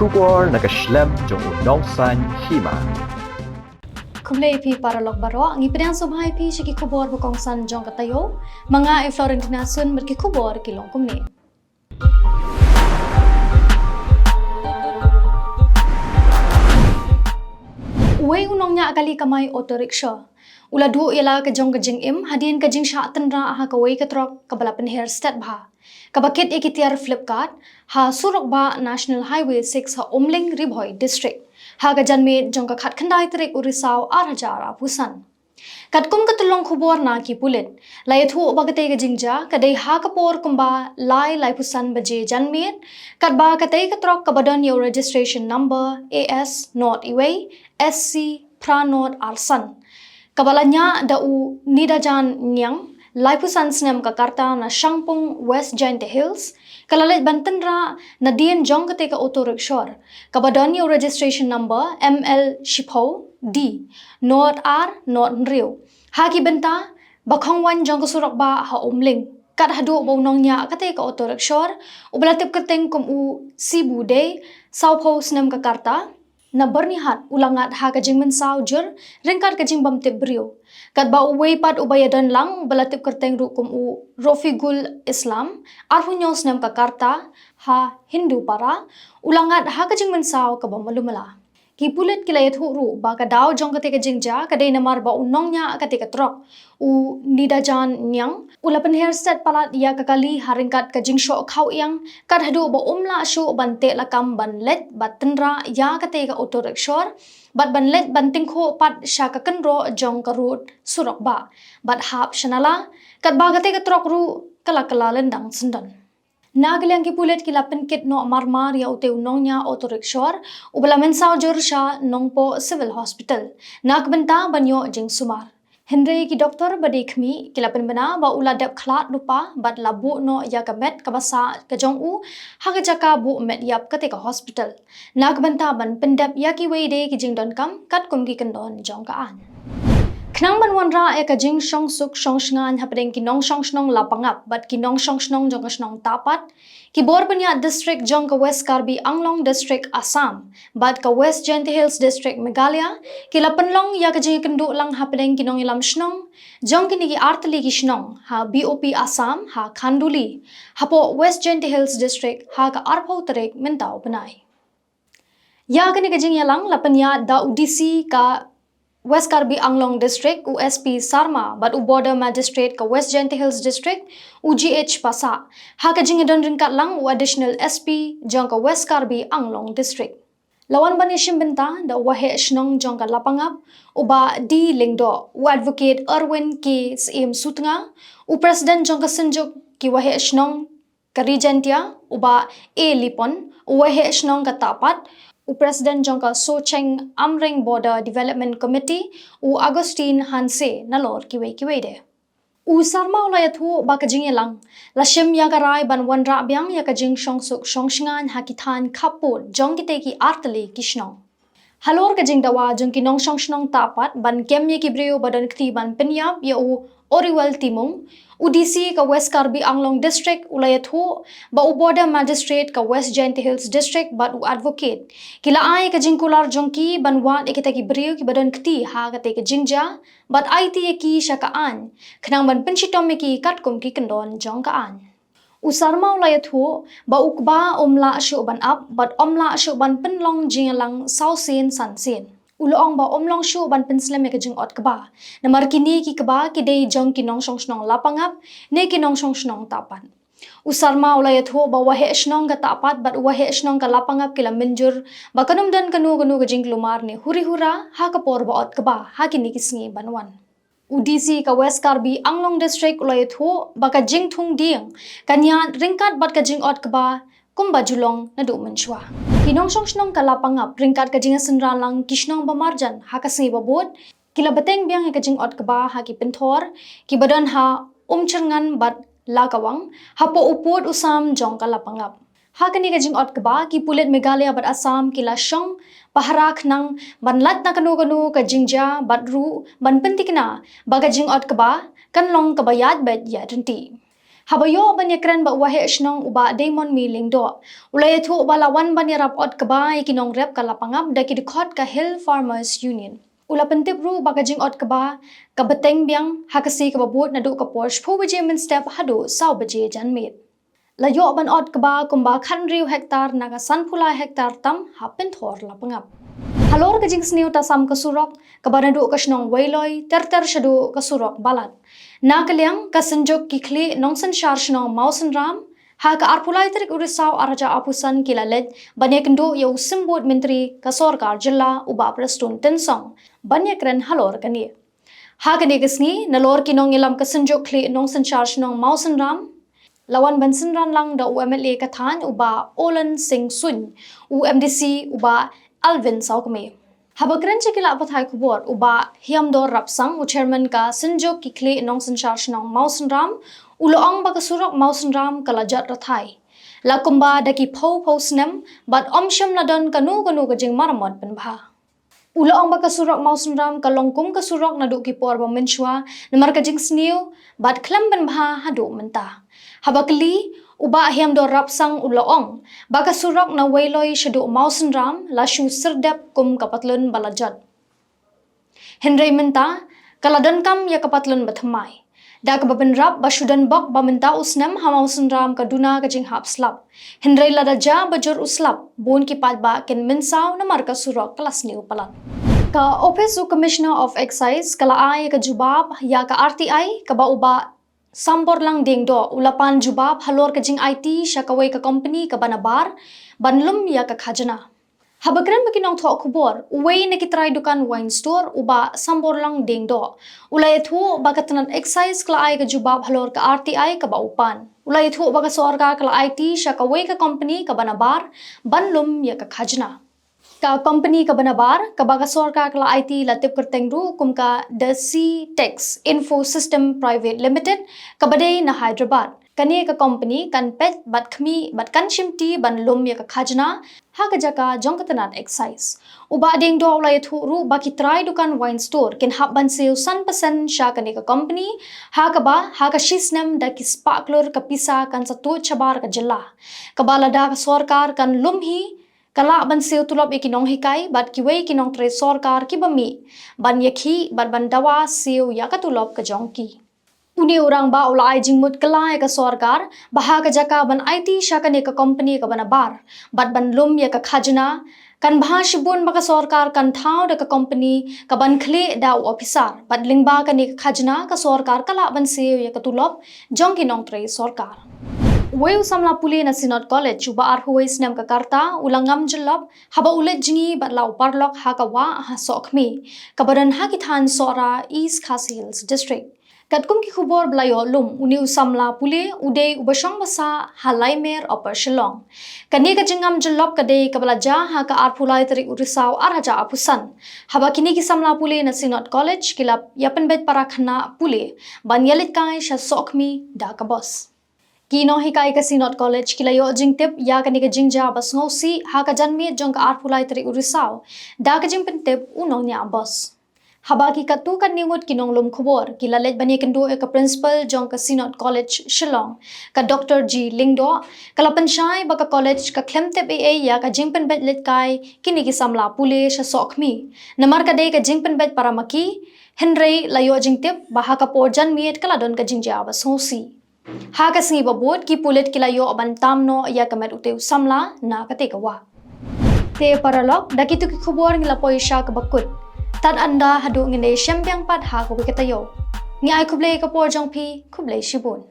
Khubor nakaslem Jong Nongsan Hima. Kumlay pi para lok baro ang ipinang subhay pi si Khubor Bakongsan Jong Taïew mga Florentina sun merki Khubor kilong kumni. Uwe unongnya akali kamay auto rickshaw. Uladu ialah kajong kajing im hadian kajing sya tenra aha kawai katrok kabalapan hair stat bha. Kabakit ikitiar Flipkart ha surok ba National Highway 6 ha Umling Ribhoy District. Ha kajanme jong kakhat khandai terik urisau arhajara pusan. Katkum katulong Khubor na ki pulit. Layathu bagatay kajingja kadai ha kapor kumba lai pusan baje janmit kadba katay katrok kabadan yo registration number AS not iway SC Pranot Arsan. Kabalanya dau nidajan nyang Laipusan snem Kakarta na Shangpung West Giant Hills, kalalit bantenra na dian Jong kateka auto rickshaw. Kabadan yung registration number ML Shipo D Not R Not Nriu. Haki benta Bakongsan Jong kasurak ba ha Umling. Kat hadu baunong niya kateka auto rickshaw. Ubalatip kateng kumu Cebu Day Saupo snem Kakarta. Na bernihat ulangat ha kajing mensau jur ringkat kajing bamtip brio. Kat ba uway pat ubayadan lang balatip kerteng rukum u Rofigul Islam arhunyos nem Kakarta ha Hindu para ulangat ha kajing mensau kabamalumala. Kipulit kilayat huru ba kadaw jong kate kajing ja kaday namar ba unongnya kate katrok u nidajan nyang ulapan hairset palat ya kakali haringkat kajing syo khaw yang kad hadu ba umla syo bante lakam banlet batenra ya kate ka auto rickshaw bat banlet banting kho pat sya kakenro jong karut surok ba bat hap shanala kad ba kate katrok ru kala lendang sendan. Nagaliang kipulit kila penkit no marmar ya ute unongnya auto rickshaw ubala mensau jur sya nongpo civil hospital nakbenta banyo jing sumar. Henry ki doktor badikmi kila penbena ba uladap klat lupa bat labu no ya kamet kabasa kajong u hagajaka bu met yap katika hospital. Nakbenta ban pendap ya ki wede ki jing don kam kat kum ki kendon jong kaan. Knang banwanra kajing shong suk shong shngan hapdeng kinong shong shnong lapangap bat kinong shong shnong jong shnong tapat Khubor Panya District jong ka West Karbi Anglong District Assam bat ka West Giant Hills District Meghalaya kila penlong ya kajing kendu lang hapdeng kinong ilam shnong jong kini ki artli ki shnong ha BOP Assam ha Khanduli hapo West Giant Hills District ha ka arpho terek mentau benai ya kini kajing yalang lapanya da UDC ka West Karbi Anglong District USP Sarma but border magistrate ka West Giant Hills District UGH Pasa ha kajing don ringkat lang additional SP jong ka West Karbi Anglong District lawan bani shimbenta da wahe shnong jong ka lapangap uba di lingdo advocate Erwin K Sim Sutnga president jong ka senjuk ki wahe shnong ka regentia uba A Lipon wahe shnong ka tapat President Jongka Socheng Amring Border Development Committee Agustin Hanse nalor kiwe de. Sarma ulayathu bakajing yalang lashim yagarai ban wanra byang yakajing shongsuk shongshingan hakitan kaput jongkite ki artali kishnong. Halor kajing dawa jongki nong shongshnong tapat ban kemye kibreo badan kti ban penyap ya Oriwal Timung UDC ka West Karbi Anglong District ulayathu ba border magistrate ka West Giant Hills District bat advocate kila ay kajing kular jongki banwan ikita ki brio ki badan kti ha kate ka jingja bat IT ki shakaan khnang ban penchitom ki katkum ki kendon jongkaan Sarma ulayathu ba ukba omla shu ban up but omla shu ban penlong jingalang sausin sansin Uloong ba omlong shu ban penslam ya kajing ot kaba. Namar kini ki kaba ki day jong kinong shong shnong lapangap ne kinong shong shnong tapat. Sarma ulayathu ba wahe shnong ka tapat bat wahe shnong ka lapangap kila minjur ba kanum dan kanu kajing lumar ne huri hura ha kapor ba ot kaba ha kini kisngi banwan. UDC ka West Karbi Anglong District ulayathu ba kajing thung ding kanya ringkat bat kajing ot kaba kumba julong na do menshwa. Kinong shong shnong kalapangap ringkat kajing senran lang kishnong bamarjan ha kasngi babot kila bateng biang kajing ot kaba ha ki penthor ki badan ha umcerngan bat lakawang ha po upod usam jong kalapangap ha kani kajing ot kaba ki pulit Meghalaya bat Assam kila shong paharak nang banlat na kanu kajing ja bat ru ban pentikna bagajing ot kaba kanlong kabayat bet ya renti Habayo banyakran ba wahe snong uba demon mi lingdo. Ulay thu balawan banyarap od kaba ikinong rep kalapangap da kidikot ka Hill Farmers Union. Ula pentip ru bagajing od kaba kabateng biang hakasi kababut nadu ka Porsche phu baje min step hadu saw baje janmit. Layo ban od kaba kumba khan riu hektar naga sanpula hektar tam hapin thor lapangap. Halor kajing sniu ta sam kasurok kabanadu kasnong wailoi ter shadu kasurok balat. Na kaliang kasenjok kikli nongsen sharshno mausen ram ha ka arpulai tarik urisaw araja apusan kilalet banyakendo yo simbot menteri kasorkar jilla uba prestun tensong banyakren halor kani ha kani kasni nalor kinong ilam kasenjok kli nongsen sharshno mausen ram lawan bansen ran lang da UMLA kathan uba Olan Singh Sun UMDC uba Alvin Saukme Habakran chikila pathai Khubor uba hiamdor rapsang u chairman ka sinjok kikli nong sanchar shnong mausen ram uloang bakasurok mausen ram kalajat rathai lakumba daki phau snem bat omsham nadon kanu gajing maramot penbha uloang bakasurok mausen ram kalongkum kasurok nadu ki por bamenchwa namar kajing sniu bat klam penbha hadu menta habakli uba hiamdor rapsang uloong bakasurok na wailoi shadu mausen ram lashu sirdep kum kapatlun balajat Henry menta kaladon kam ya kapatlun bathamai da kababen rap bashudan bok bamenta usnem hamausen ram kaduna kajing hap slap Henry ladaja bajur uslap bon ki palba ken minsaw na marka surok kelasni upalat ka office of commissioner of excise kala ay ka jubab ya ka RTI ka ba uba Sambor lang ding do ulapan jubab halor kajing IT syakaway ka company ka banabar banlum ya ka khajana habagran makinong tho Khubor uway nakitry dukan wine store uba sambor lang ding do ulay thu bagatanan excise kla ay ka jubab halor ka RTI ka baupan ulay thu baga sorga kla IT syakaway ka company ka banabar banlum ya ka khajana ka company ka banabar ka baga sorka kala IT latip kerteng ru kum ka the C Tex Info System Private Limited ka badai na Hyderabad kani ka company kan pet bat khmi bat kan shimti ban lum ya ka khajna ha ka jaka Jong katanat excise uba ding do ulai thu ru baki try dukan wine store ken hab ban seo 100% sha kani ka company ha ka shisnem da ki sparkler ka pisa kan satu chabar ka jilla ka balada ka sorkar kan lum hi kala ban seo tulop ikinong hikai bat kiwei kinong tre sorkar ki bami ban yakhi bat ban dawa seo ya ka tulop ka jongki uni orang ba ulai jingmut kala ka sorkar baha ka jaka ban IT shakane ka company ka banabar bat ban lum ya ka khajna kan bha shibun ba ka sorkar kan thau da ka company ka ban khle da officer bat lingba ka ni ka khajna ka sorkar kala ban seo ya ka tulop jongki nong tre sorkar Weu samla puli na Sinod College uba arhuwais nem ka karta ulangam jilab haba ulet jingi bat lau parlok ha ka wa ha sokmi kabaran ha kithan sora East Khasi Hills District Katkum ki Khubor blayo lum uni usamla puli uday ubashong basa halai mer upper Shillong kani ka jingam jilab kadai kabalaja ha ka arphulai tari urisaw arhaja apusan haba kini ki samla puli na Sinod College kilap yapan bet parakhana puli banyalit kai sha sokmi da ka boss Kino hikai ka Sinod College kilayo jingtip ya kani ka jingja bas ngosi ha ka janmi jong ka arpulai tari urisaw da ka jingpentip unong niya boss habaki ka tu kan ningut kinong lum Khubor kilalet bani kendo ka principal jong ka Sinod College Shillong ka Dr. G Lingdo kalapan shai baka college ka klemtip ya ka jingpen bet lit kai kini ki samla pule sha sokmi namar ka dei ka jingpen bet para maki Henry layo jingtip baha ka por janmi kaladon ka jingja bas ngosi ha ka singi babot ki pulit kilayo aban tamno ya kamet uteu samla na katekawa te paralok dakitu ki Khubor ngila poisha ka bakut tad anda hadu ngine syempiang pat ha ko kitayo ngi ai kublei ka por jong pi kublei shibun